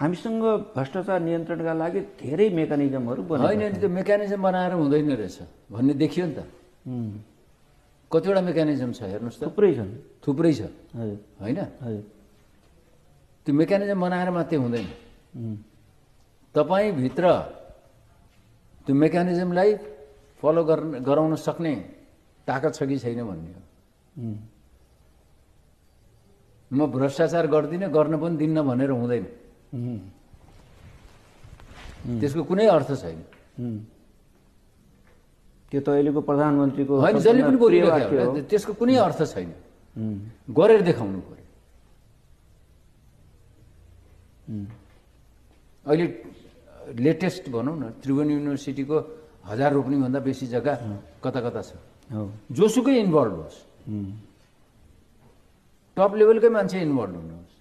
हामीसँग भ्रष्टाचार नियन्त्रणका लागि धेरै मेकानिजमहरू बनेका होइन नि, त्यो मेकानिजम बनाएर हुँदैन रहेछ भन्ने देखियो नि त। कतिवटा मेकानिजम छ हेर्नुहोस् त, थुप्रै छन्। थुप्रै छ हजुर होइन। हजुर त्यो मेकानिजम बनाएर मात्रै हुँदैन, तपाईँभित्र त्यो मेकानिजमलाई फलो गराउन सक्ने ताकत छ कि छैन भन्ने हो। म भ्रष्टाचार गर्दिनँ, गर्न पनि दिन्न भनेर हुँदैन, त्यसको कुनै अर्थ छैन। त्यो त अहिलेको प्रधानमन्त्रीको होइन, जसले पनि बोलिरहेको हो, त्यसको कुनै अर्थ छैन। गरेर देखाउनु पर्यो। अहिले लेटेस्ट भनौँ न, त्रिभुवन युनिभर्सिटीको 1000 रोप्नेभन्दा बेसी जग्गा कता कता छ। जोसुकै इन्भल्भ होस्, टप लेभलकै मान्छे इन्भल्भ हुनुहोस्,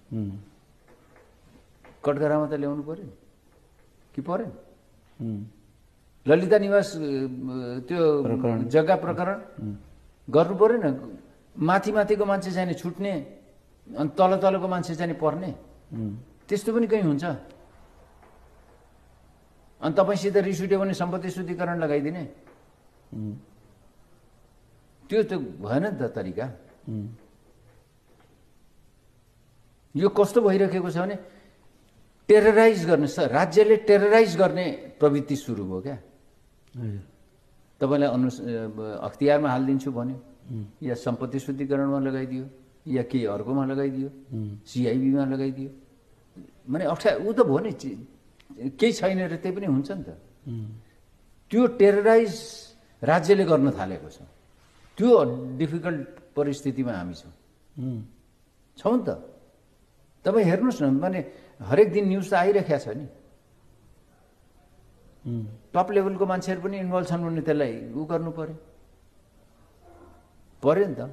कटघरामा त ल्याउनु पर्यो कि परेन? ललिता निवास त्यो जग्गा प्रकरण गर्नु परेन? माथि माथिको मान्छे चाहिँ छुट्ने अनि तल तलको मान्छे चाहिँ पर्ने, त्यस्तो पनि कहीँ हुन्छ? अनि तपाईँसित रिस उठ्यो भने सम्पत्ति शुद्धिकरण लगाइदिने, त्यो त भएन नि त तरिका। यो कस्तो भइरहेको छ भने टेरराइज गर्ने, राज्यले टेरराइज गर्ने प्रवृत्ति सुरु भयो क्या। तपाईँलाई अख्तियारमा हालिदिन्छु भन्यो, या सम्पत्ति शुद्धिकरणमा लगाइदियो, या केही अर्कोमा लगाइदियो, सिआइबीमा लगाइदियो। माने ऊ त भयो नि, केही छैन र त्यही पनि हुन्छ नि त। त्यो टेरराइज राज्यले गर्न थालेको छ। त्यो डिफिकल्ट परिस्थितिमा हामी छौँ नि त। तपाईँ हेर्नुहोस् न, माने हरेक दिन न्युज त आइरहेको छ नि। टप लेभलको मान्छेहरू पनि इन्भल्भ छन् भने त्यसलाई ऊ गर्नु पर्यो नि त।